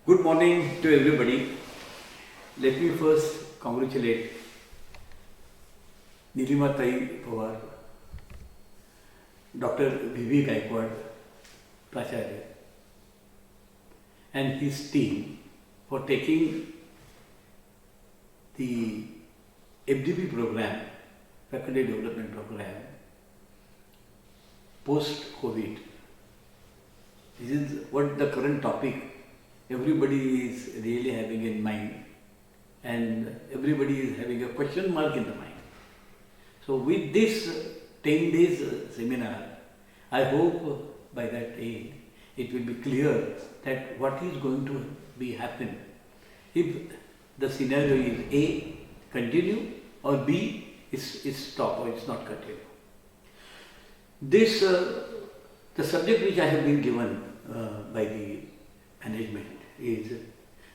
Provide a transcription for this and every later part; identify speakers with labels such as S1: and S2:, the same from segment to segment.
S1: Good morning to everybody. Let me first congratulate Nilima Tai Pawar, Dr. V.V. Gaikwad, Pracharya, and his team for taking the FDP program, Faculty Development Program, post-COVID. This is what the current topic everybody is really having in mind, and everybody is having a question mark in the mind. So with this 10 days seminar, I hope by that end it will be clear that what is going to be happen if the scenario is A, continue, or B, is stop or it's not continue. This, the subject which I have been given by the management is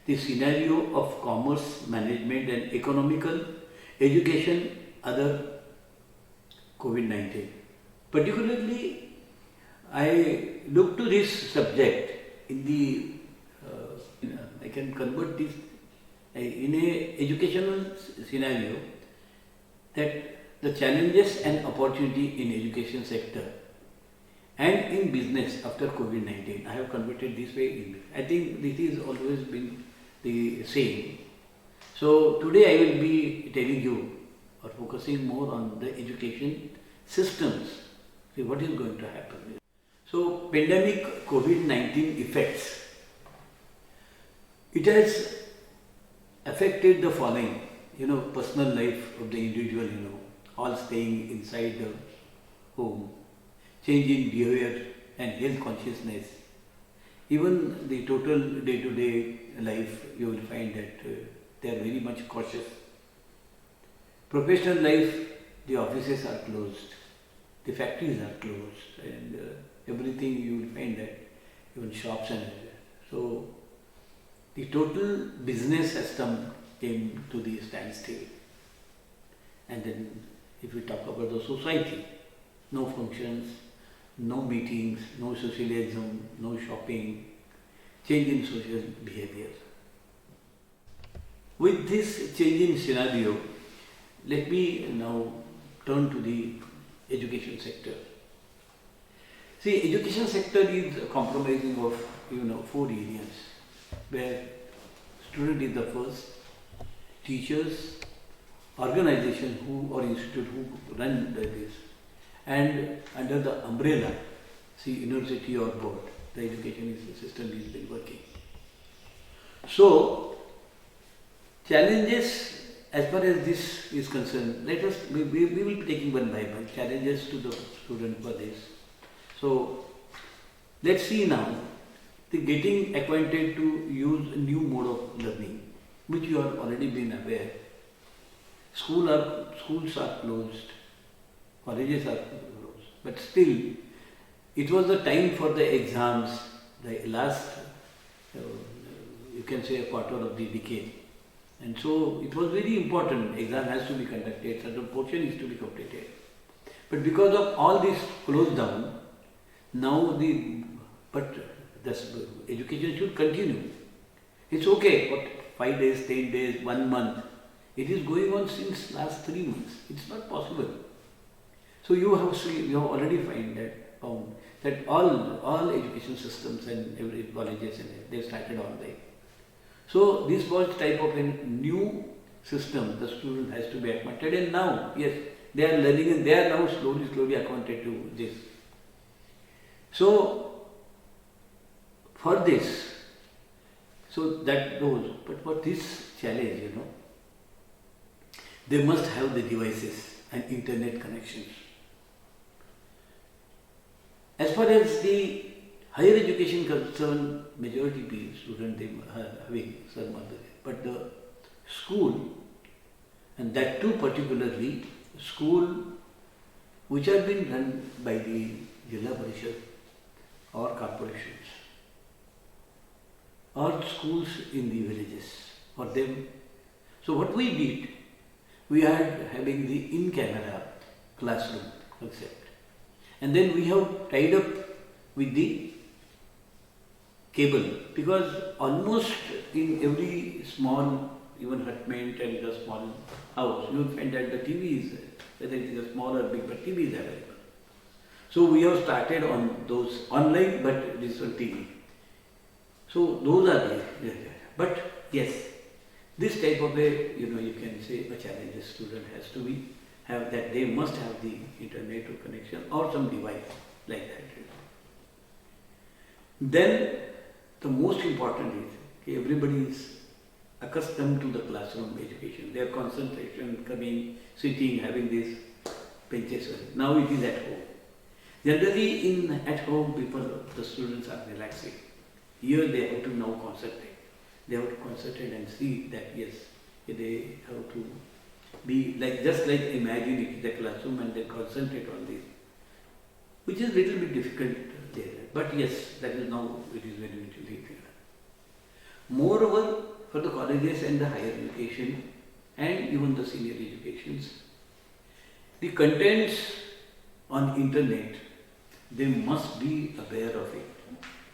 S1: the scenario of commerce, management and economical education under COVID-19. Particularly, I look to this subject in the, I can convert this in a educational scenario, that the challenges and opportunity in education sector and in business after COVID-19. I have converted this way. I think this has always been the same. So today I will be telling you or focusing more on the education systems. See what is going to happen. So pandemic COVID-19 effects. It has affected the following, personal life of the individual, all staying inside the home, change in behavior and health consciousness. Even the total day-to-day life, you will find that they are very much cautious. Professional life, the offices are closed, the factories are closed, and everything you will find that even shops and everywhere. So the total business system came to the standstill. And then if we talk about the society, no functions, no meetings, no socialism, no shopping, change in social behavior. With this change in scenario, let me now turn to the education sector. See, education sector is comprising of 4 areas, where student is the first, teachers, organization who or institute who run this, and under the umbrella, university or board, the education system is been working. So, challenges as far as this is concerned, we will be taking one by one, challenges to the student for this. So, let's see now, the getting acquainted to use a new mode of learning, which you have already been aware. Schools are closed, colleges are closed, but still, it was the time for the exams, the last, you can say a quarter of the decade. And so, it was very important, exam has to be conducted, certain portion is to be completed. But because of all this closed down, now but the education should continue. It's okay, but 5 days, 10 days, 1 month, it is going on since last 3 months. It's not possible. So you have already found that all education systems and every colleges and they started online. So this was type of a new system. The student has to be acquainted, and now yes, they are learning and they are now slowly acquainted to this. So for this, so that goes. But for this challenge, they must have the devices and internet connections. As far as the higher education concerned, majority of students they are having some other, but the school, and that too particularly school which have been run by the Jilla Parishad or corporations, or schools in the villages for them. So what we did, we are having the in-camera classroom concept. And then we have tied up with the cable, because almost in every small, even hutment and the small house, you will find that the TV is, whether it is a small or big, but TV is available. So we have started on those online, but this on TV. So those are there. But yes, this type of a, you can say a challenge a student has to be, have that they must have the internet or connection or some device like that. Then the most important is okay, everybody is accustomed to the classroom education. Their concentration, coming, sitting, having these benches. Now it is at home. Generally at home the students are relaxing. Here they have to now concentrate. They have to concentrate and see that yes, they have to be like, just like imagine it is a classroom and they concentrate on this, which is little bit difficult there. But yes, that is now, it is very much clear. Moreover, for the colleges and the higher education and even the senior educations, the contents on internet, they must be aware of it.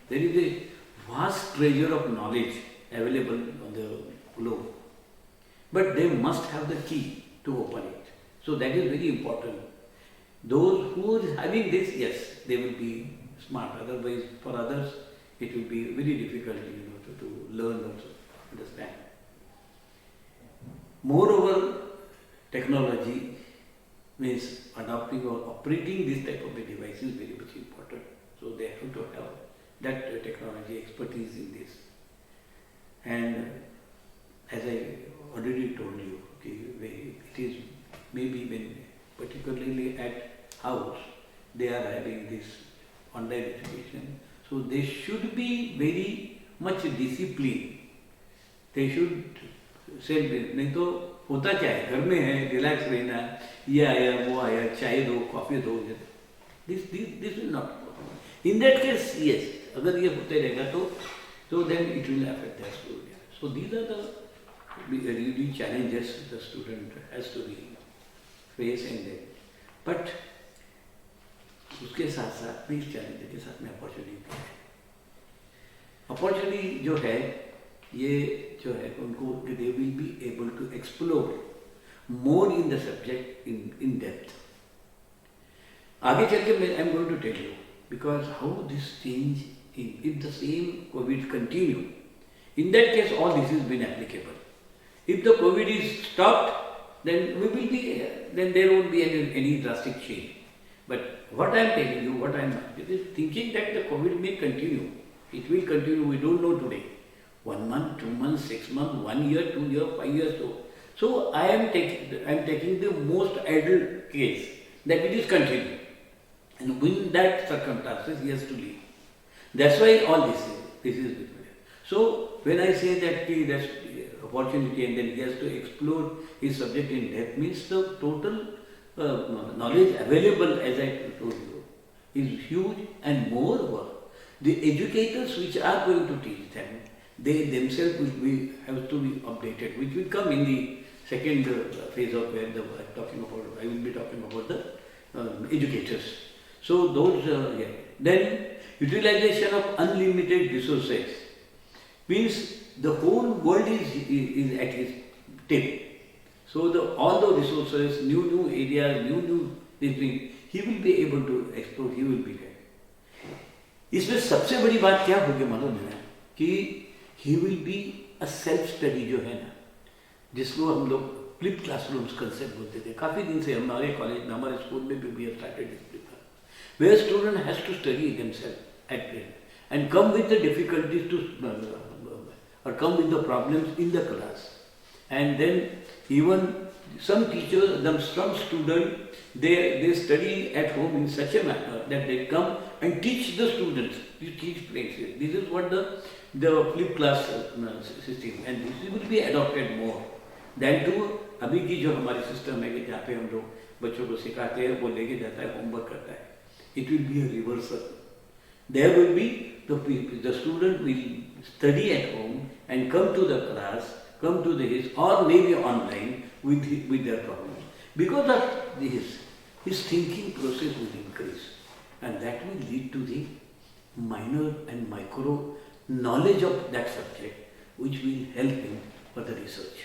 S1: There is a vast treasure of knowledge available on the globe, but they must have the key to open it. So that is very important. Those who are having this, yes, they will be smart. Otherwise, for others, it will be very difficult, to learn also, understand. Moreover, technology means adopting or operating this type of a device is very much important. So they have to have that technology expertise in this. And as I already told you, okay, it is maybe when particularly at house they are having this online education, so they should be very much disciplined. They should say, नहीं तो होता क्या है, घर में है, relax रहना, ये आया वो आया, चाय दो, कॉफी दो, this will not work. In that case, yes, अगर ये होते रहेगा तो then it will affect their school. So these are the really challenges the student has to be facing them. But उसके साथ साथ भी इस चैलेंज के साथ में अपॉर्चुनिटी भी है. अपॉर्चुनिटी जो है, ये जो है उनको, they will be able to explore more in the subject in depth. आगे चल के I am going to tell you, because how this change, if the same COVID continue, in that case all this has been applicable. If the COVID is stopped, then then there won't be any drastic change. But what I am telling you, what I am thinking, that the COVID may continue. It will continue, we don't know today. 1 month, 2 months, 6 months, 1 year, 2 years, 5 years. So I am taking the most ideal case that it is continuing. And in that circumstances, he has to leave. That's why all this is with me. So when I say that that's opportunity and then he has to explore his subject in depth, means the total knowledge available, as I told you, is huge. And moreover, the educators which are going to teach them, they themselves have to be updated, which will come in the second phase of where I will be talking about the educators. So those, then utilization of unlimited resources means the whole world is at his tip. So all the resources, new areas, new things, he will be able to explore, he will be there. इसमें सबसे बड़ी बात क्या होगी मालूम है कि he will be a self study जो है ना, जिसको हम लोग फ्लिप क्लासरूम्स कंसेप्ट बोलते थे. काफ़ी दिन से हमारे कॉलेज में, हमारे स्कूल में भी we have started this flip class, where student has to study themselves at home and come with the difficulties or come with the problems in the class. And then even some teachers, some students, they study at home in such a manner that they come and teach the students. You teach places. This is what the flip class system, and this will be adopted more than to अभी की जो हमारी system है कि जहाँ पे हम लोग बच्चों को सिखाते हैं, वो लेके जाता है, होमवर्क करता है. It will be a reversal. There will be the student will study at home and come to the class, come to his, or maybe online with their problems. Because of this, his thinking process will increase, and that will lead to the minor and micro knowledge of that subject which will help him for the research.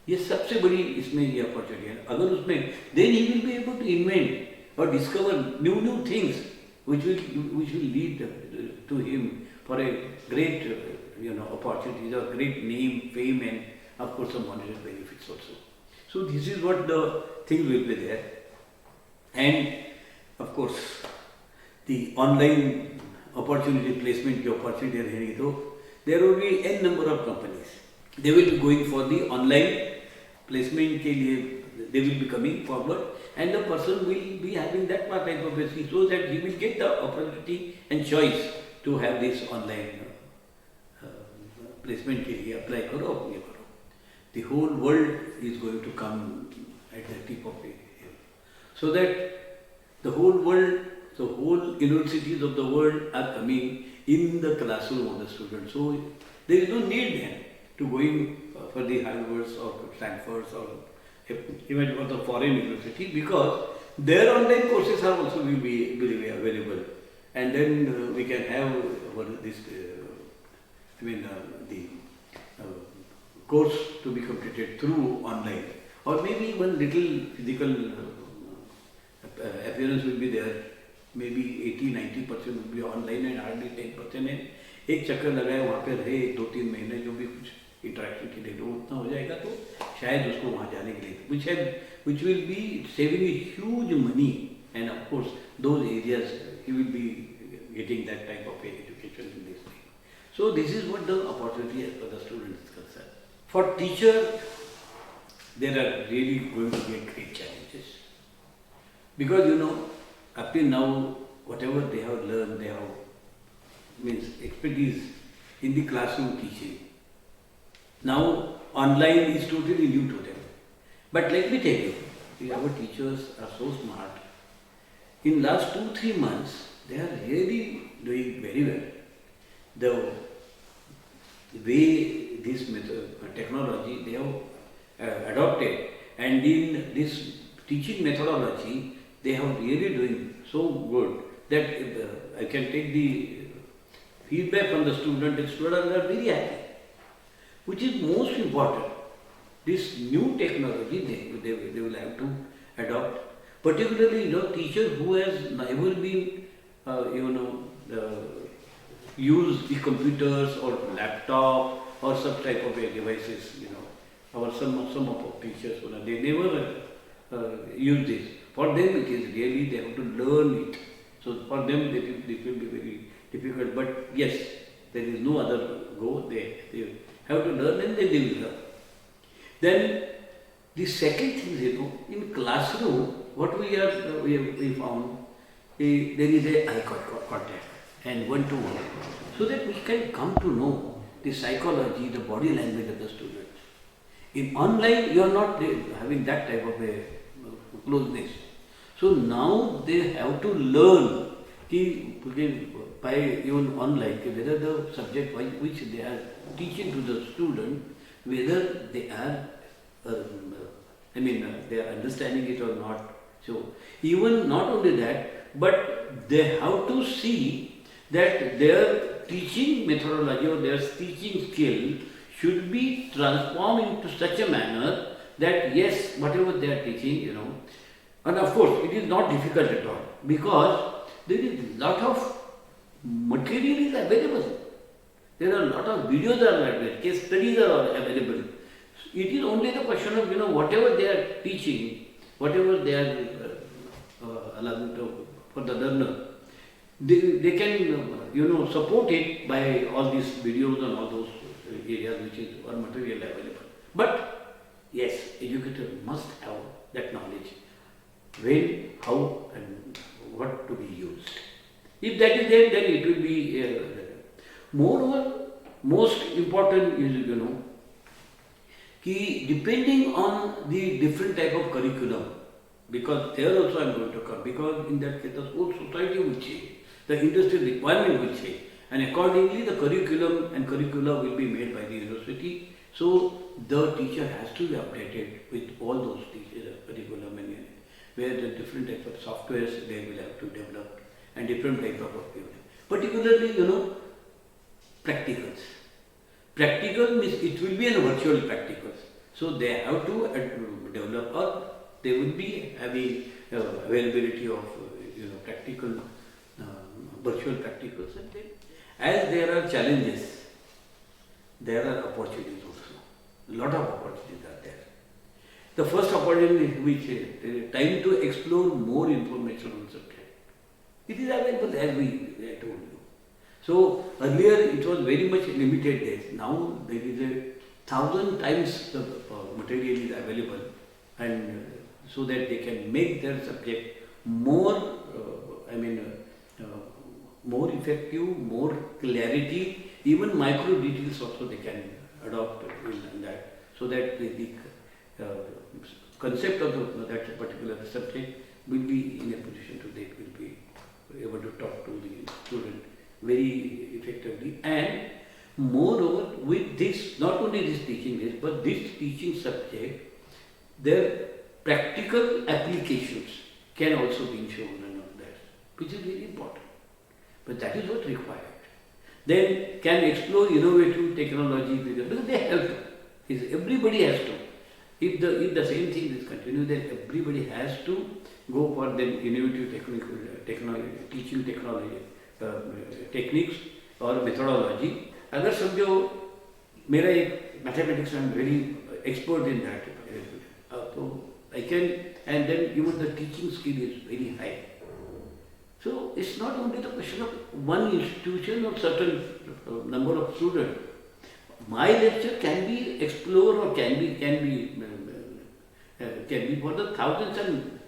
S1: ये सबसे बड़ी इसमें ये opportunity है. अगर उसमें then he will be able to invent or discover new things which will lead to him for a great opportunities or great name, fame, and of course some monetary benefits also. So this is what the thing will be there. And of course the online opportunity placement की opportunity रहेगी तो there will be n number of companies. They will be going for the online placement के लिए, they will be coming forward, and the person will be having that type of basis so that he will get the opportunity and choice to have this online placement के लिए apply करो, ये करो. The whole world is going to come at the tip of it, so that the whole world, the whole universities of the world are coming in the classroom of the students. So there is no need then to going for the Harvards or Stanfords or even for the foreign university, because their online courses are also will be available, and then we can have this the course to be completed through online, or maybe one little physical appearance will be there. Maybe 80-90% will be online and hardly 10% है. एक चक्कर लगाए वहाँ पे रहे 2-3 महीने, जो भी कुछ इंटरेक्शन के लिए उतना हो जाएगा तो शायद उसको वहाँ जाने के लिए, which will be saving a huge money, and of course those areas he will be getting that type of education in this thing. So this is what the opportunity for the students is concerned. For teacher, there are really going to be great challenges, because up till now whatever they have learned, they have expertise in the classroom teaching. Now online is totally new to them. But let me tell you, our teachers are so smart. In last 2-3 months, they are really doing very well. The way this technology they have adopted, and in this teaching methodology, they have really doing so good that I can take the feedback from the student. The students are very happy. Which is most important, this new technology they will have to adopt. Particularly, teacher who has never been, use the computers or laptop or some type of devices, or some of our teachers, they never use this. For them it is really, they have to learn it. So for them it will be very difficult. But yes, there is no other go. They have to learn, and they will learn. Then the second thing is, in classroom, what we found, there is a eye contact and one-to-one, so that we can come to know the psychology, the body language of the students. In online, you are not having that type of a closeness. So now they have to learn by even online whether the subject which they are teaching to the student, whether they are they are understanding it or not. So even not only that, but they have to see that their teaching methodology or their teaching skill should be transformed into such a manner that yes, whatever they are teaching, and of course it is not difficult at all, because there is a lot of material is available. There are a lot of videos are available, case studies are available. It is only the question of, whatever they are teaching, whatever they are allowing for the learner, they can, support it by all these videos and all those areas which is or material available. But yes, educator must have that knowledge, when, how, and what to be used. If that is there, then it will be. Moreover, most important is, depending on the different type of curriculum, because there also I am going to come, because in that case the whole society will change, the industrial requirement will change, and accordingly the curriculum and curricula will be made by the university. So the teacher has to be updated with all those curriculum, and where the different type of softwares they will have to develop, and different type of particularly, practicals. Practical means it will be a virtual practicals. So they have to develop, or they will be having availability of practical virtual practicals. And then, as there are challenges, there are opportunities also. A lot of opportunities are there. The first opportunity which time to explore more information on subject. It is available as I told you. So earlier it was very much limited days. Now there is 1,000 times the material is available, and so that they can make their subject more, more effective, more clarity, even micro details also they can adopt in that, so that the concept of that particular subject will be in a position to they will be able to talk to the student very effectively. And moreover, with this, not only this teaching this, but this teaching subject, their practical applications can also be shown and all that, which is very important. But that is what required. Then can explore innovative technology because they have to. Everybody has to. If the same thing is continued, then everybody has to go for the innovative teaching technology, techniques or methodology. अगर समझो मेरा एक mathematics, I am very expert in that, so I can, and then even the teaching skill is very high. So it's not only the question of one institution or certain number of students. My lecture can be explored or can be for the thousands and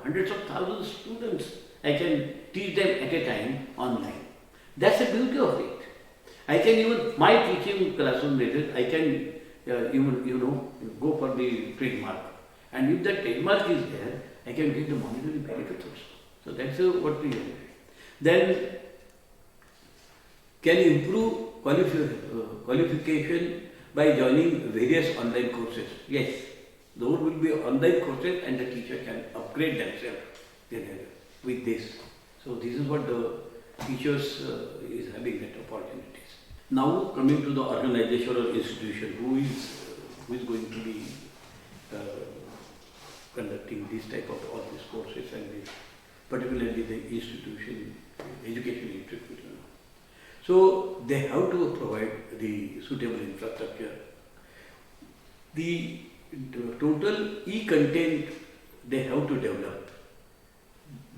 S1: hundreds of thousands of students. I can teach them at a time online. That's the beauty of it. I can even, my teaching classroom method, I can even go for the trademark. And if that trademark is there, I can get the monetary benefit also. So that's what we do. Then can improve qualification by joining various online courses. Yes, those will be online courses and the teacher can upgrade themselves with this. So this is what the teachers is having that opportunities. Now coming to the organization or institution, who is going to be conducting this type of all these courses and this, particularly the institution, education institution. So they have to provide the suitable infrastructure. The total e-content they have to develop.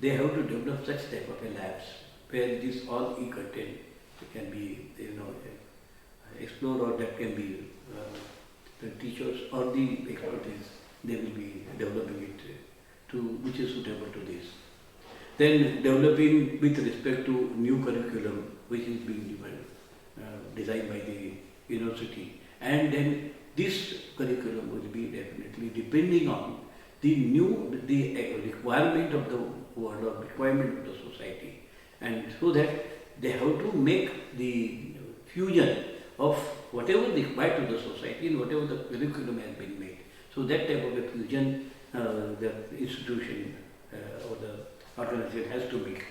S1: They have to develop such type of labs where this all e-content can be explored, or that can be the teachers or the expertise, they will be developing it to which is suitable to this. Then developing with respect to new curriculum which is being designed by the university, and then this curriculum will be definitely depending on the requirement of the world or requirement of the society, and so that they have to make the fusion of whatever required to the society and whatever the curriculum has been made. So that type of a fusion the institution or the organization has to make.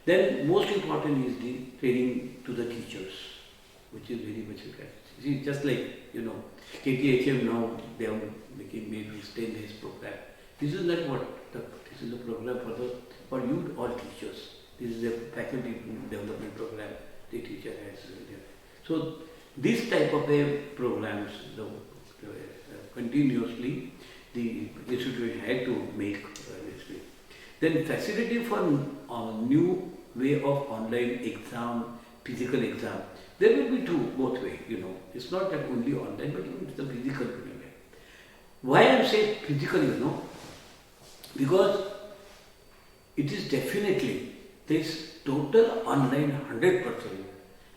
S1: Then most important is the training to the teachers, which is very much required. See, just like KTHM now they are making maybe 10 days program. This is not this is a program for you all teachers. This is a faculty development program the teacher has. So this type of programs continuously the institution had to make this way. Then facility for new way of online exam, physical exam. There will be both way, It's not that only online, but even the physical way. Why I am saying physical, because it is definitely this total online 100%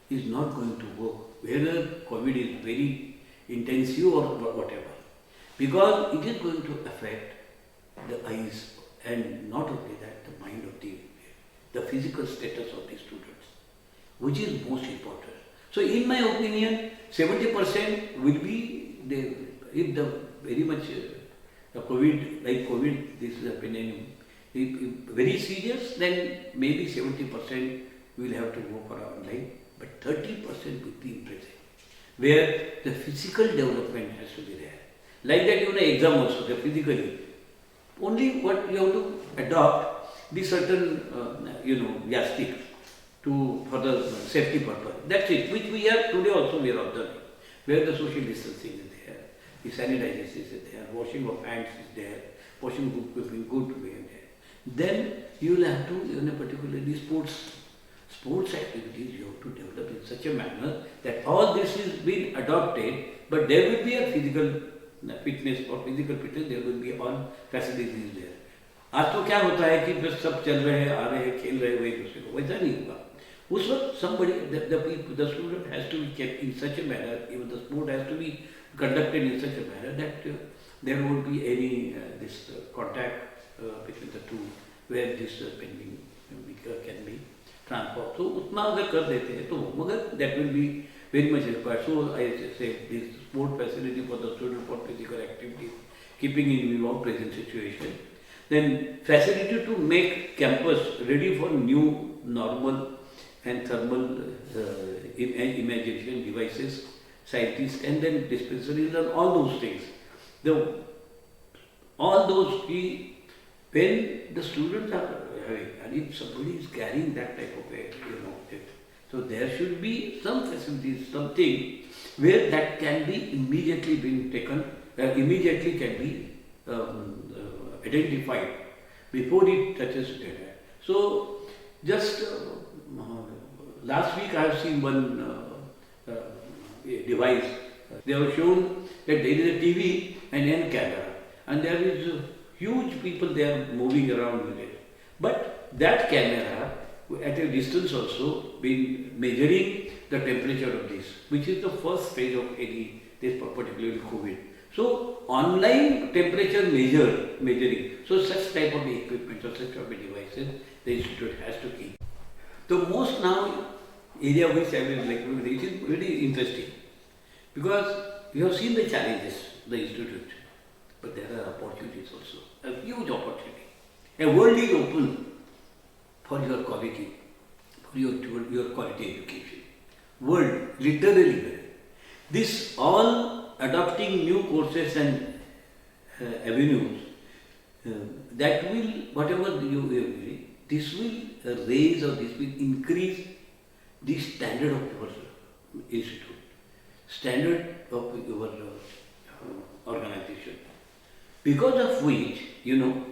S1: is not going to work, whether COVID is very intensive or whatever. Because it is going to affect the eyes, and not only that, the mind of the physical status of the students, which is most important. So in my opinion, 70% will be, if the very much the COVID, this is happening, if very serious, then maybe 70% will have to go for online. but 30% would be present, where the physical development has to be there. Like that, exam also, the physically. Only what you have to adopt the certain, yardstick for the safety purpose. That's it, which we are today also we are observing, where the social distancing is there, the sanitization is there, washing of hands is there, washing of good way is there. Then you will have to, particularly sports activities you have to develop in such a manner that all this is being adopted, but there will be a physical fitness or physical fitness, there will be all facilities there. आज तो क्या होता है कि बस सब चल रहे हैं, आ रहे हैं, खेल रहे हैं एक दूसरे को, वैसा नहीं होगा. उस वक्त somebody, the student has to be kept in such a manner, even the sport has to be conducted in such a manner that there won't be any this contact between the two, where this pending can be transferred. So उतना अगर कर देते हैं तो मगर that will be very much required. So I say this sport facility for the student for physical activities, keeping in view of present situation. Then facility to make campus ready for new normal and thermal imagination devices, scientists, and then dispensaries and all those things. All those when the students are having, and if somebody is carrying that type of so there should be some facilities, something where that can be immediately being taken, immediately can be identified before it touches data. So just last week I have seen one device. They have shown that there is a TV and then camera, and there is huge people there moving around with it. But that camera at a distance also been measuring the temperature of this, which is the first phase of this particularly COVID. So online temperature measuring, so such type of equipment or such type of devices the institute has to keep. The most now area which I will like, it is very interesting because you have seen the challenges the institute, but there are opportunities also, a huge opportunity. A world is open for your quality, for your quality education. World, literally. This all adopting new courses and avenues, that will, whatever you agree, this will raise or this will increase the standard of your institute, standard of your organization. Because of which, you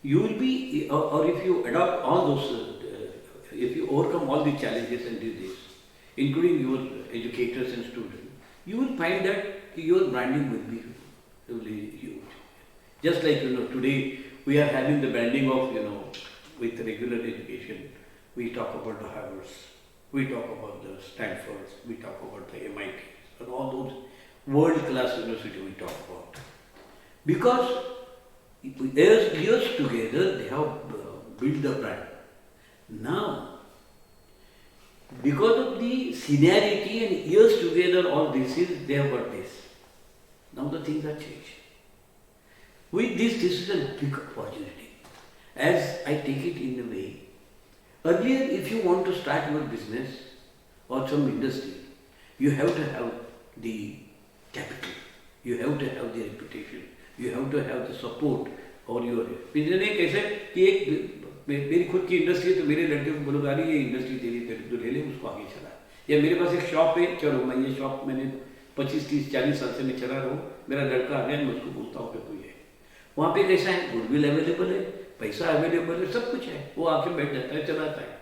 S1: will be, or if you adopt all those, if you overcome all the challenges and do this, including your educators and students, you will find that your branding will be really huge. Just like, today we are having the branding of, with regular education, we talk about the Harvards, we talk about the Stanfords, we talk about the MITs, and all those world-class universities we talk about. Because years together, they have built the brand. Now, because of the seniority and years together, all this is, they have got this. Now the things are changed. With this is a big opportunity. As I take it in a way, earlier if you want to start your business or some industry, you have to have the capital, you have to have the reputation, you have to have the support और your business एक ऐसे कि एक मेरी खुद की industry है तो मेरे लड़के को बोलो गाड़ी ये इंडस्ट्री तेरी तेरे तो ले ले उसको आगे चला, या मेरे पास एक शॉप है, चलो मैं ये शॉप मैंने 25, 30, 40 साल से मैं चला रहा हूँ, मेरा लड़का आ गया मैं उसको बोलता हूँ कि तू ये वहाँ पे कैसा है, गुडविल अवेलेबल है, पैसा अवेलेबल है, सब कुछ है, वो आके बैठ जाता है, चलाता है.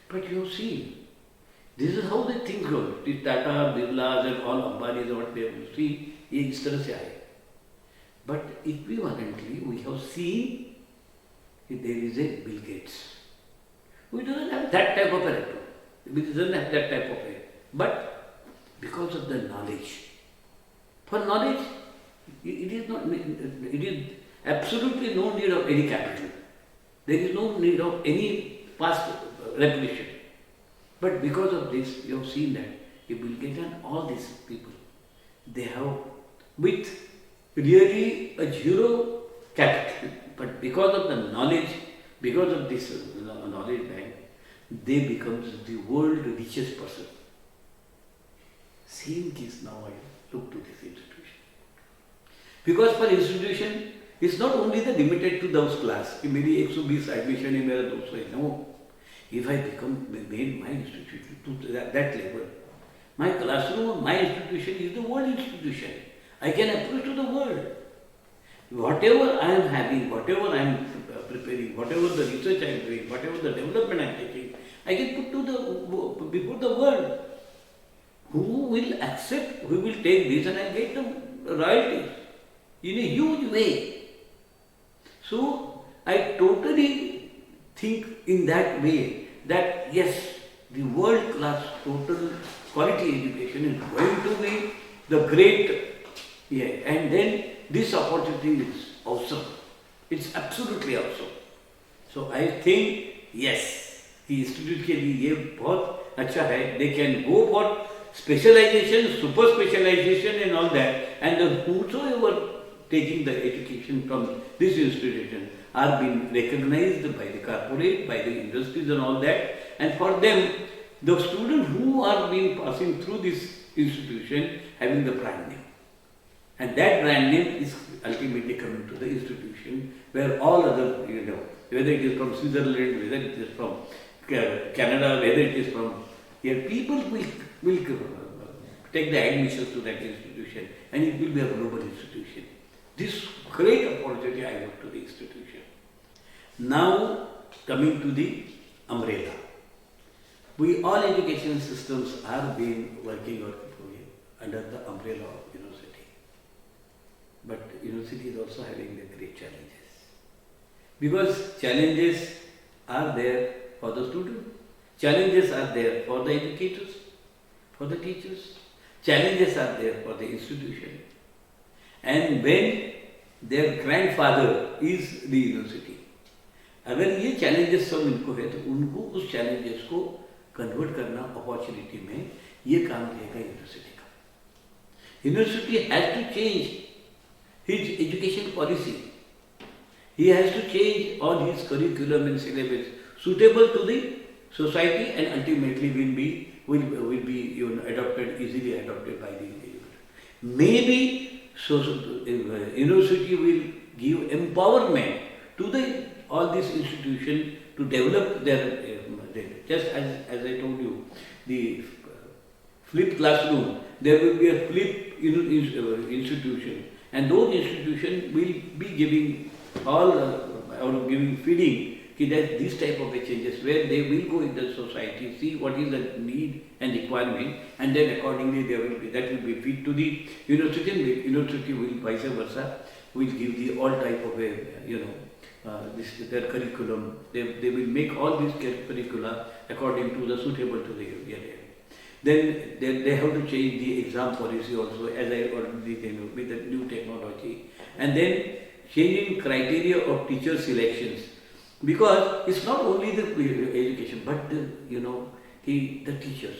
S1: But you see, this is how the things go. These Tata, Birlas and all Ambanis and what they have, see, ये इस तरह से आए. But equivalently, we have seen that there is a Bill Gates. We don't have that type of a record. We don't have that type of a. But because of the knowledge, for knowledge, it is absolutely no need of any capital. There is no need of any past repetition. But because of this, you have seen that Bill Gates and all these people, they have with really a zero capital, but because of the knowledge, because of this knowledge bank, they becomes the world richest person. Same case now I look to this institution. Because for institution, it's not only the limited to those class. कि मेरी 120 admission है मेरा 200 है. No. If I made my institution to that level, my classroom, my institution is the world institution. I can approach to the world. Whatever I am having, whatever I am preparing, whatever the research I am doing, whatever the development I am taking, I can put to the before the world. Who will accept, who will take this and I get the royalties in a huge way. So I totally think in that way that yes, the world class total quality education is going to be the great, and then this opportunity is awesome. It's absolutely awesome. So I think yes, the institute के लिए ये बहुत अच्छा है. They can go for specialization, super specialization and all that, and whosoever taking the education from this institution are being recognized by the corporate, by the industries and all that, and for them, the students who are being passing through this institution having the brand name. And that brand name is ultimately coming to the institution where all other, whether it is from Switzerland, whether it is from Canada, whether it is from here, people will take the admissions to that institution and it will be a global institution. This great opportunity I look to the institution. Now coming to the umbrella. We all education systems are being working under the umbrella of university. But university is also having the great challenges. Because challenges are there for the student, challenges are there for the educators, for the teachers, challenges are there for the institution. And when their grandfather is the university, अगर ये challenges सब इनको है तो उनको उस challenges को convert करना opportunity में ये काम रहेगा university का. University has to change his education policy. He has to change all his curriculum and syllabus suitable to the society and ultimately will be adopted, easily adopted by the maybe university will give empowerment to all these institutions to develop their just as I told you, the flipped classroom, there will be a flip institution, and those institutions will be giving or giving feeding that these type of changes where they will go in the society, see what is the need and requirement, and then accordingly that will be feed to the university, and the university will vice versa will give the all type of their curriculum. They will make all these curricula according to the suitable to the area. Then they have to change the exam policy also, as I already told with the new technology, and then changing criteria of teacher selections. Because it's not only the education, but the teachers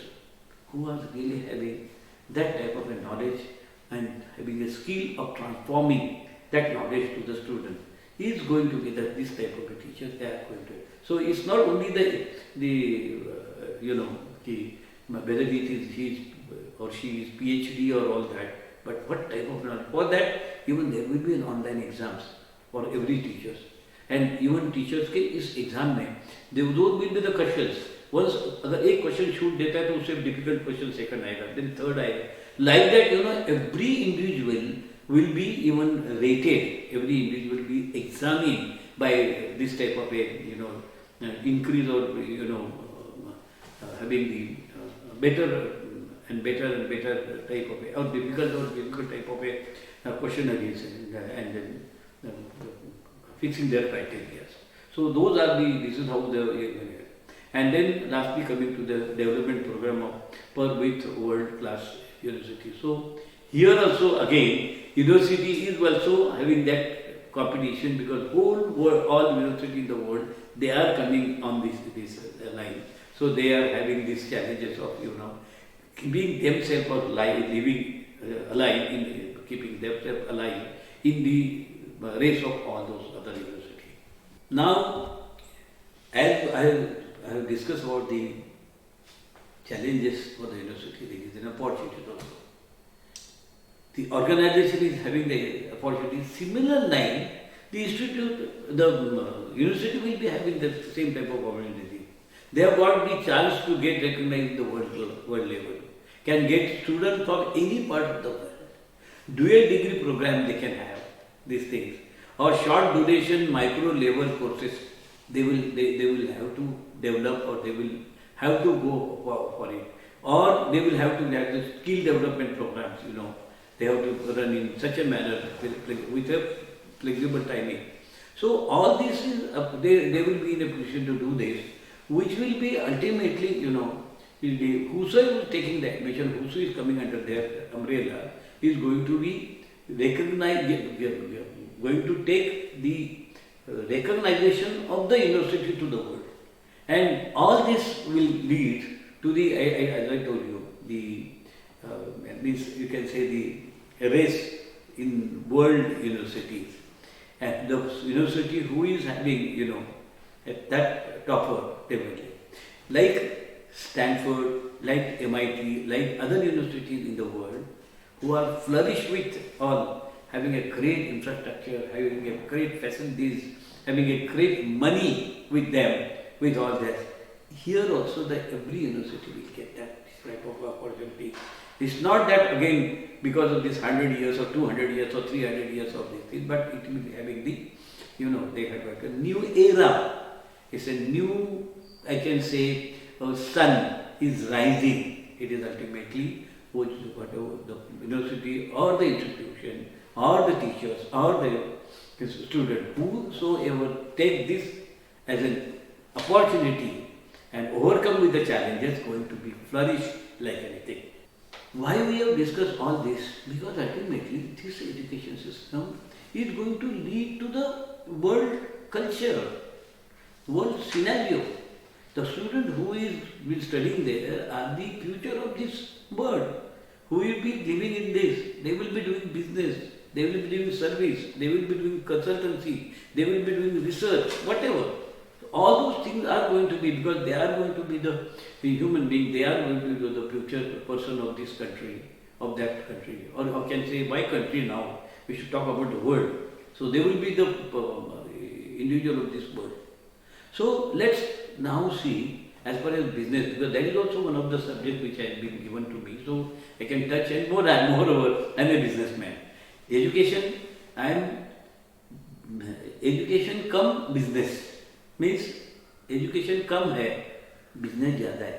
S1: who are really having that type of a knowledge and having a skill of transforming that knowledge to the student is going to be this type of a teacher they are going to. So it's not only whether he is or she is PhD or all that, but what type of knowledge. For that, even there will be an online exams for every teachers. And even teachers के इस exam में those will be the questions. Once अगर एक question छूट देता है तो उससे डिफिकल्ट क्वेश्चन सेकंड आएगा, then third आएगा. Like that, every individual will be even rated. Every individual will be examined by this type of increase or having the better and better type of or difficult type of a questionnaires and then fixing their criteria. So this is how and then lastly coming to the development program of per with world class university. So here also again university is also having that competition because all university in the world they are coming on this line. So they are having these challenges of keeping themselves alive, living alive in keeping themselves alive in the race of all those other universities. Now, as I have discussed about the challenges for the university. There is an opportunity also. The organization is having the opportunity. Similar line, the institute, the university will be having the same type of opportunity. They have got the chance to get recognized in the world level. Can get students from any part of the world. Dual degree program they can have these things, or short duration micro level courses. They will have to develop, or they will have to go for it, or they will have to have the skill development programs. They have to run in such a manner with a flexible timing. So all this is they will be in a position to do this, which will be ultimately whosoever is taking the admission, whosoever is coming under their umbrella is going to be recognized, going to take the recognition of the university to the world, and all this will lead to the, as I told you, the means you can say the race in world universities, and the university who is having at that topper level, like Stanford, like MIT, like other universities in the world, who are flourished with all, having a great infrastructure, having a great facilities, having a great money with them, with all that. Here also every university will get that type of opportunity. It's not that again because of this 100 years or 200 years or 300 years of this thing, but it will be having the, they have like a new era. It's a new, I can say, sun is rising. It is ultimately whatever the university or the institution or the teachers or the student, whosoever take this as an opportunity and overcome with the challenges, going to be flourish like anything. Why we have discussed all this? Because ultimately this education system is going to lead to the world culture, world scenario. The student who will studying there are the future of this world, who will be living in this. They will be doing business, they will be doing service, they will be doing consultancy, they will be doing research, whatever. All those things are going to be, because they are going to be the human being, they are going to be the future person of this country, of that country, or I can say my country now. We should talk about the world. So they will be the individual of this world. So let's now see, as far as business, because that is also one of the subjects which has been given to me, so I can touch, and moreover, I am a businessman. Education come business, means education come hai, business zyada hai.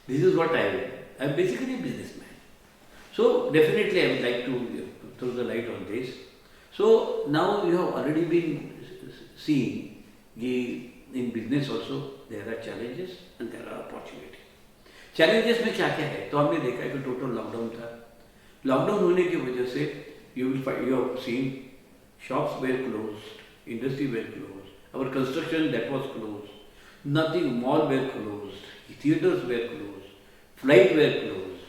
S1: This is what I am basically a businessman. So definitely I would like to throw the light on this. So now you have already been seeing in business also there are challenges and there are opportunities. Challenges में क्या क्या है? तो हमने देखा है कि total lockdown था. लॉकडाउन होने की वजह से you have seen shops were closed, industry were closed, our construction that was closed, nothing, mall were closed, theaters were closed, flight were closed,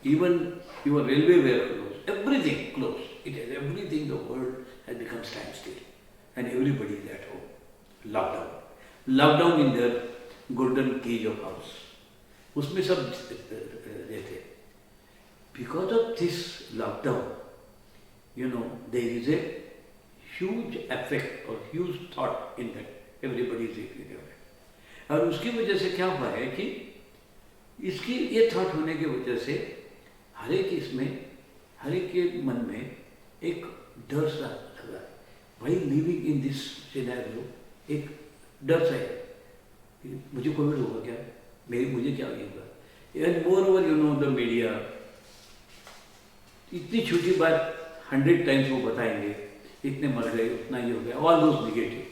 S1: even your railway were closed, everything closed. Everything in the world has become standstill and everybody is at home. Lockdown in their golden cage of house. उसमें सब रहते. Because of this lockdown, there is a huge effect or huge thought in that everybody is taking away. और उसकी वजह से क्या हुआ है कि इसकी ये थॉट होने की वजह से हर एक के मन में एक डर सा लगा. भाई लिविंग इन दिस सिनेरियो, एक डर सा है, मुझे कोविड होगा क्या, मुझे क्या होगा. And more over the media इतनी छोटी बात 100 टाइम्स वो बताएंगे, इतने मर गए, उतना ये हो गया, all those negative.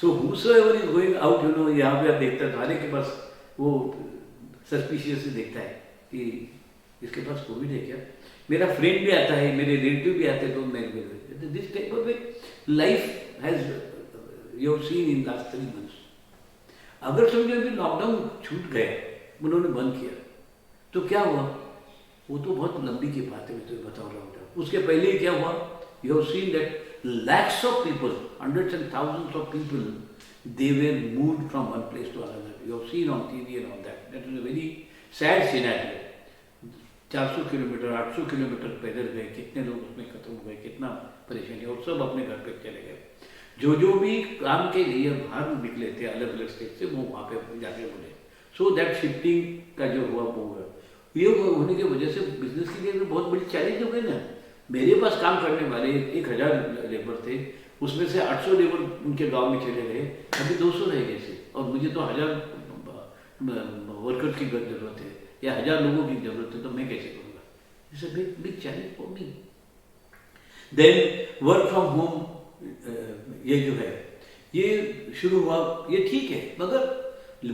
S1: So whosoever is going out, यहाँ पे आप देखता है हर के पास वो सस्पिशियसली देखता है कि इसके पास कोविड है क्या. मेरा फ्रेंड भी आता है, मेरे रिलेटिव भी आते हैं, तो मैं this type of life has you have seen in last 3 months. अगर समझो अभी लॉकडाउन छूट गए, उन्होंने बंद किया, तो क्या हुआ? वो तो बहुत लंबी की बात है, मैं तो बताऊँ रहा हूँ. उसके पहले क्या हुआ? You have seen that lakhs of people, hundreds and thousands of people they were moved from one place to another. You have seen on TV and all that. That is a very sad scenario. 400 kilometre 800 kilometre पैदल गए, कितने लोग उसमें खत्म हो गए, कितना परेशानी, और सब अपने घर पे चले गए। जो भी काम के लिए बाहर निकले थे अलग अलग स्टेट से, वो वहाँ पे जाके बोले। सो दैट शिफ्टिंग का जो हुआ वो हुआ, ये होने की वजह से बिजनेस के लिए बहुत बड़ी चैलेंज हो गई ना। मेरे पास काम करने वाले 1000 लेबर थे, उसमें से 800 लेबर उनके गांव में चले गए, अभी 200 रह गए थे, और मुझे तो 1000 वर्कर की जरूरत है या 1000 लोगों की जरूरत है, तो मैं कैसे करूँगा? It's a big challenge for me. Then work from home, ये जो है ये शुरू हुआ, ये ठीक है, मगर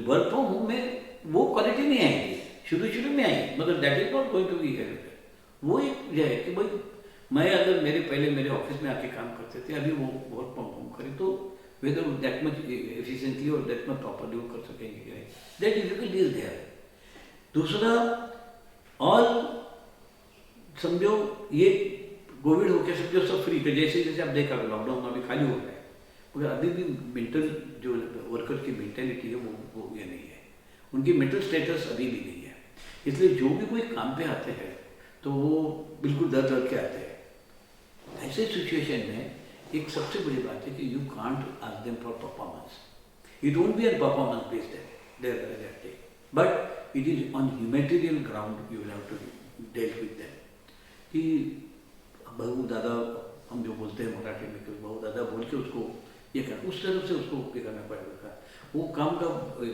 S1: वर्क फ्रॉम होम में वो क्वालिटी नहीं आएगी, शुरू में आई, मगर that is not going to be help. वो एक जो है कि भाई मैं अगर मेरे ऑफिस में आके काम करते थे, अभी वो वर्क फ्रॉम होम करें, तो वेदर दैट मच एफिशिएंटली और दैट मच प्रॉपरली वो कर सकेंगे कि नहीं, दैट डिफिकल्टी इज देयर। दूसरा, और समझो ये कोविड होकर समझो सब फ्री थे, जैसे जैसे आप देखा लॉकडाउन अभी खाली हो गया है, मगर अभी भी मेंटल जो वर्कर की मेंटेलिटी है वो ये नहीं है, उनकी मेंटल स्टेटस अभी भी नहीं है। इसलिए जो भी कोई काम पे आते हैं तो वो बिल्कुल डर के आते हैं। ऐसे सिचुएशन में एक सबसे बड़ी बात है कि you can't ask them for performance, it won't be on performance based there, but it is on humanitarian ground, you have to deal with them. कि बहू दादा हम जो बोलते हैं मराठी में, कि बहू दादा बोल के उसको ये करना, उस तरफ से उसको ये करना पड़ेगा। वो काम का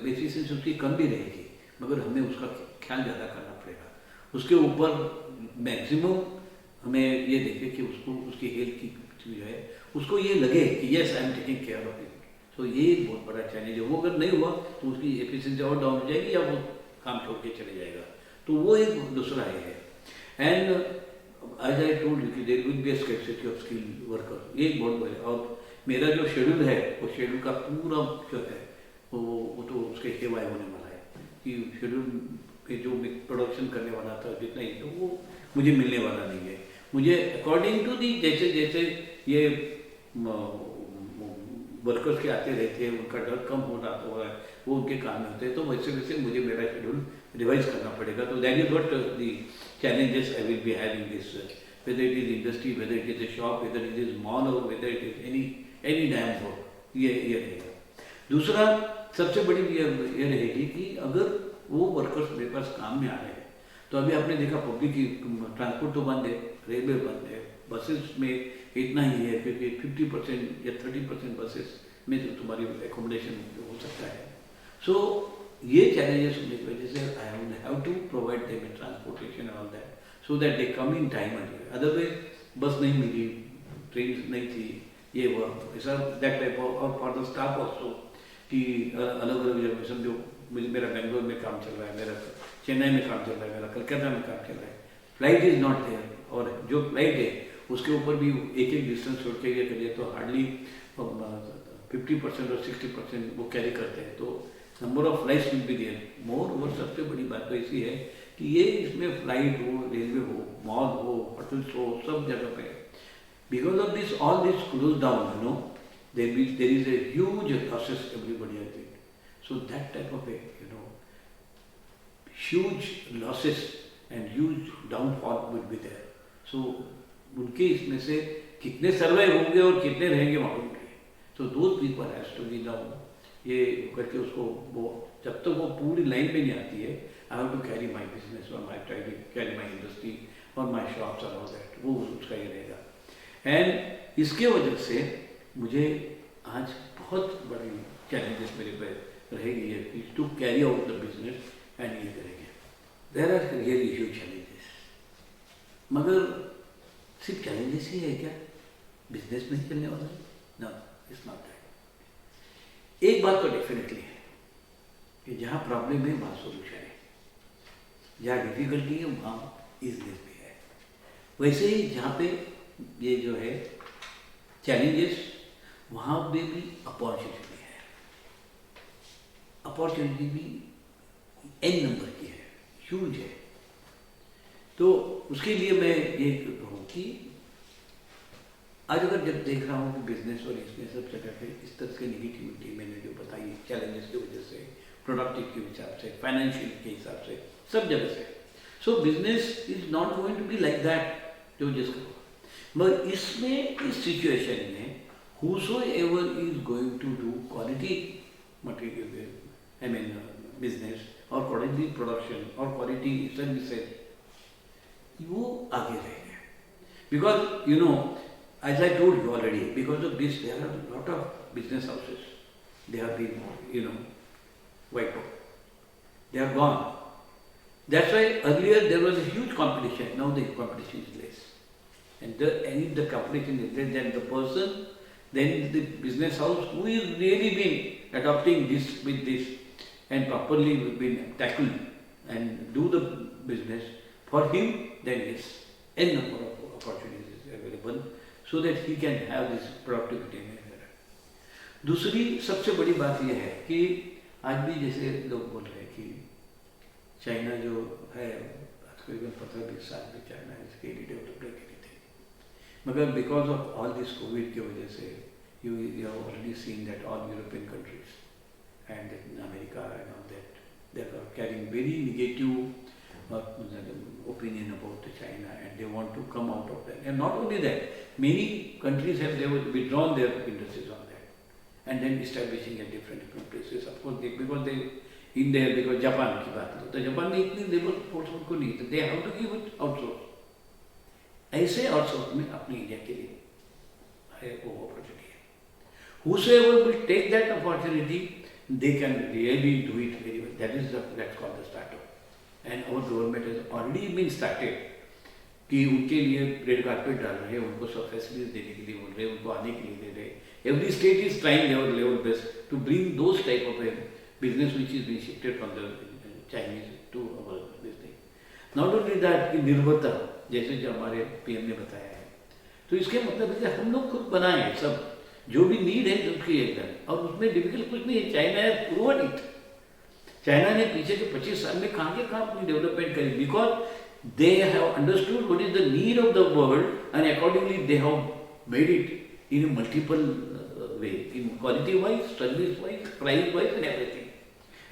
S1: बेसिस से उसकी कम भी रहेगी, मगर हमें उसका ख्याल ज़्यादा करना पड़ेगा। उसके ऊपर मैक्सिमम हमें ये देखें कि उसको उसकी हेल्थ की जो है उसको ये लगे कि yes I am taking care of it. तो ये एक बहुत बड़ा चैलेंज है। वो अगर नहीं हुआ तो उसकी एफिशिएंसी और डाउन हो जाएगी या वो काम छोड़ के चले जाएगा। तो वो एक दूसरा है। And as I told you कि there will be a scarcity of skilled worker, ये एक बहुत बड़ा। और मेरा जो शेड्यूल है वो शेड्यूल का पूरा जो है वो तो उसके सेवाएँ होने वाला है कि शेड्यूल पे जो प्रोडक्शन करने वाला था जितना ही, तो वो मुझे मिलने वाला नहीं है। मुझे अकॉर्डिंग टू दी जैसे जैसे ये वर्कर्स के आते रहते हैं, उनका डर कम हो रहा है, वो उनके काम में होते हैं, तो वैसे वैसे मुझे मेरा शेड्यूल रिवाइज करना पड़ेगा। तो that is what the challenges I will be having this, whether it is industry, whether it is a shop, whether it is mall or whether it is any damn work, ये रहेगा। दूसरा सबसे बड़ी ये रहेगी कि अगर वो वर्कर्स मेरे पास काम में आ रहे हैं, तो अभी आपने देखा पब्लिक की ट्रांसपोर्ट तो बंद है, रेलवे बंद है, बसेस में इतना ही है क्योंकि 50% या 30% बसेस में तो तुम्हारी एकोमोडेशन हो सकता है। सो ये चैलेंजेस होने की वजह से I will have to provide them with transportation all that, so that they come in time. Otherwise bus नहीं मिली, ट्रेन नहीं थी, ये हुआ ऐसा दैट टाइप ऑफ। और फॉर द स्टाफ ऑल्सो कि अलग अलग जगह समझो मेरा बेंगलोर में काम चल रहा है, मेरा चेन्नई में काम चल रहा है, मेरा कलकत्ता में काम चल रहा है, फ्लाइट इज नॉट देयर, और जो फ्लाइट है उसके ऊपर भी एक डिस्टेंस छोड़ के ये करिए तो हार्डली 50% और 60% वो कैरी करते हैं। तो number of flights will be there more. और सबसे बड़ी बात तो ऐसी है कि ये इसमें फ्लाइट हो, रेलवे हो, मॉल हो, होटल्स हो, सब जगह पे because of this all this close down, you know, there is a huge losses everybody I think. So that type of a you know huge losses and huge downfall will be there. सो उनके इसमें से कितने survive होंगे और कितने रहेंगे मालूम नहीं। तो those people has to be down, ये करके उसको वो जब तक वो पूरी लाइन पे नहीं आती है, I have to carry my business और my try to carry my industry और माई शॉप्स और ऑल दैट, वो उसका ये रहेगा। एंड इसके वजह से मुझे आज बहुत बड़ी चैलेंजेस मेरे पे रहेगी है to carry out the business and ये करेंगे। There are really huge challenges, मगर सिर्फ चैलेंजेस ही है क्या? बिजनेस में ही चलने वाला है? No, it's not that. एक बात तो डेफिनेटली है कि जहाँ प्रॉब्लम है वहाँ सोल्यूशन है, जहाँ डिफिकल्टी है वहाँ इजनेस भी है। वैसे ही जहाँ पे ये जो है चैलेंजेस, वहाँ पे भी अपॉर्चुनिटी है। अपॉर्चुनिटी भी एन नंबर की है, ह्यूज है। तो उसके लिए मैं ये कहूँ कि आज अगर जब देख रहा हूँ कि बिजनेस और इसमें सब जगह पे इस तरह की निगेटिविटी मैंने जो बताई चैलेंजेस की वजह से, प्रोडक्टिव के हिसाब से, फाइनेंशियल के हिसाब से, सब जगह से, so business is not going to be like that जो जिसका। मगर इसमें इस सिचुएशन में whosoever is going to do quality material, I mean business or quality production or quality services, वो आगे रहेंगे। Because you know, as I told you already, because of this there are a lot of business houses. They have been, you know, wiped out. They are gone. That's why earlier there was a huge competition. Now the competition is less. And if the competition is less, then the person, then the business house who is really been adopting this with this and properly been tackled and do the business, for him then yes, n number of opportunities is available so that he can have this productivity. दूसरी सबसे बड़ी बात यह है कि आज भी जैसे लोग बोल रहे हैं कि चाइना जो है तकरीबन 15-20 साल में चाइना इसके लिए डेवलप नहीं करी थी, मगर because of all this Covid की वजह से you have already seen that all European countries and in America and all that, they are carrying very negative opinion about China and they want to come out of that. And not only that, many countries have withdrawn their industries on that and then establishing at different places. Of course, because they in there, because Japan की बात करो तो Japan में इतनी labour force उनको नहीं, तो they have to give it outsource. ऐसे आउटसोर्स में अपनी इंडिया के लिए है वो अपॉर्चुनिटी है। Whosoever will take that opportunity, they can really do it very well. That is that's called the startup. And our government has already been started कि उनके लिए रेड कार्पेट डाल रहे हैं, उनको सब फैसिलिटीज देने के लिए बोल रहे हैं, उनको आने के लिए दे रहे हैं। Every state is trying their level best to bring those type of a business which is being shifted from the Chinese to our this thing. Not only that, कि निर्भरता जैसे जो हमारे पीएम ने बताया है, तो इसके मतलब है कि हम लोग खुद बनाए हैं सब, जो भी नीड है उसकी एकदम, और उसमें डिफिकल्ट कुछ नहीं है। चाइना है प्रूवन इट। चाइना ने पीछे के 25 साल में कहाँ के कहाँ अपनी डेवलपमेंट करी, because they have understood what is the need of the world and accordingly they have made it in multiple way, in quality wise, service wise, price wise and everything.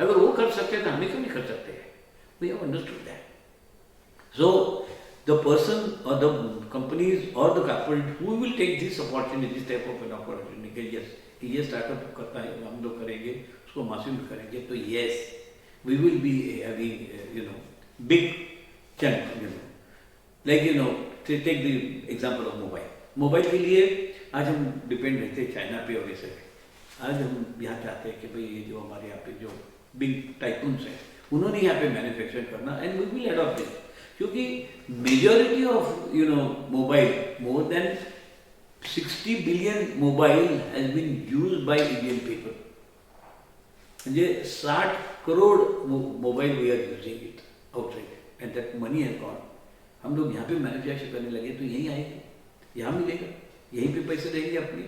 S1: अगर वो कर सकते हैं तो हमें क्यों नहीं कर सकते हैं? We have understood that. So the person or the companies or the corporate who will take this opportunity, this type of an opportunity, कि yes, कि ये startup करता है, हम लोग करेंगे, उसको मासूम करेंगे, तो yes, we will be having, you know, big chunk, you know, like you know, take the example of mobile. Mobile के लिए आज हम डिपेंड रहते हैं चाइना पे और ऐसे। आज हम यहाँ चाहते हैं कि भाई ये जो हमारे यहाँ पे जो बिग टाइकून्स हैं, उन्होंने यहाँ पे मैन्युफैक्चर करना, and we will adopt this, क्योंकि majority of you know mobile, more than 60 billion mobile has been used by Indian people. म्हणजे 60 crore mobile we are using it outside and that money has gone. हम लोग यहाँ पे manufacture करने लगे तो यहीं आएगा, यहाँ मिलेगा, यहीं पे पैसे देंगे अपने।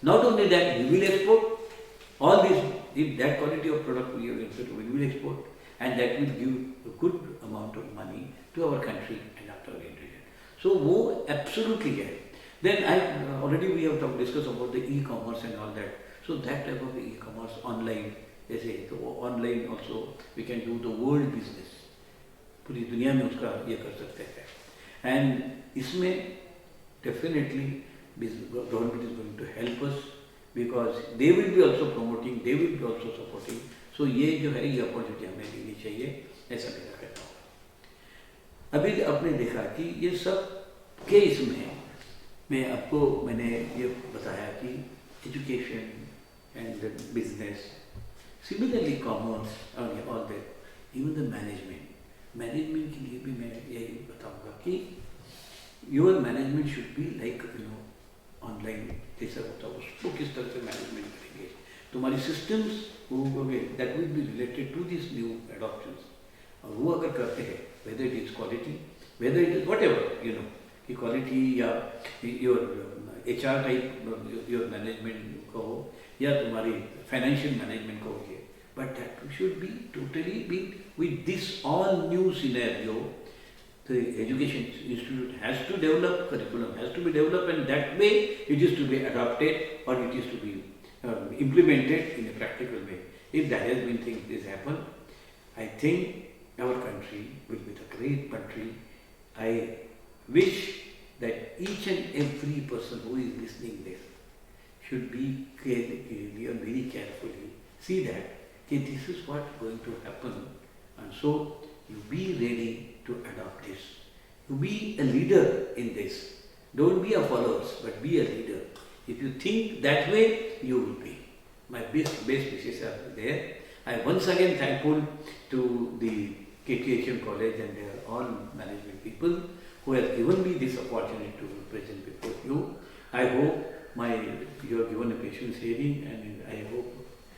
S1: Not only that, we will export all this, if that quality of product we will export and that will give a good amount of money to our country and after our region. So वो absolutely है। Then already we have discussed about the e-commerce and all that. So that type of e-commerce online, जैसे तो online also we can do the world business, पूरी दुनिया में उसका ये कर सकते हैं। And इसमें definitely government is going to help us because they will be also promoting, they will be also supporting. तो ये जो है ये अपॉर्चुनिटी हमें लेनी चाहिए, ऐसा मेरा कहना होगा। अभी आपने देखा कि ये सब के इसमें मैंने ये बताया कि education and business, similarly commerce और all that, even the management के लिए भी मैं यही बताऊंगा कि your management should be like you know online जैसा होता है, उसको किस तरह से मैनेजमेंट करेंगे, तुम्हारी systems that will be related to these new adoptions, और वो अगर करते हैं, whether it is quality, whether it is whatever, you know, कि quality या your HR type your management को हो या तुम्हारी financial management को हो, but that should be totally be with this all new scenario, the education institute has to develop, curriculum has to be developed, and that way it is to be adopted or it is to be implemented in a practical way. If that has been things this happen, I think our country will be the great country. I wish that each and every person who is listening this should be carefully and very carefully see that okay, this is what is going to happen, and so you be ready to adopt this. You be a leader in this. Don't be a follower, but be a leader. If you think that way, you will be. My best wishes are there. I am once again thankful to the KTHM College and their all management people who have given me this opportunity to present before you. I hope you have given a patient hearing, and I hope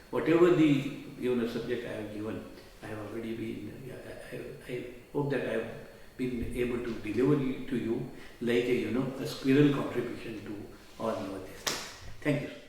S1: whatever the subject I have given, I have already been. I hope that I have been able to deliver it to you like a squirrel contribution to all your this. Thank you.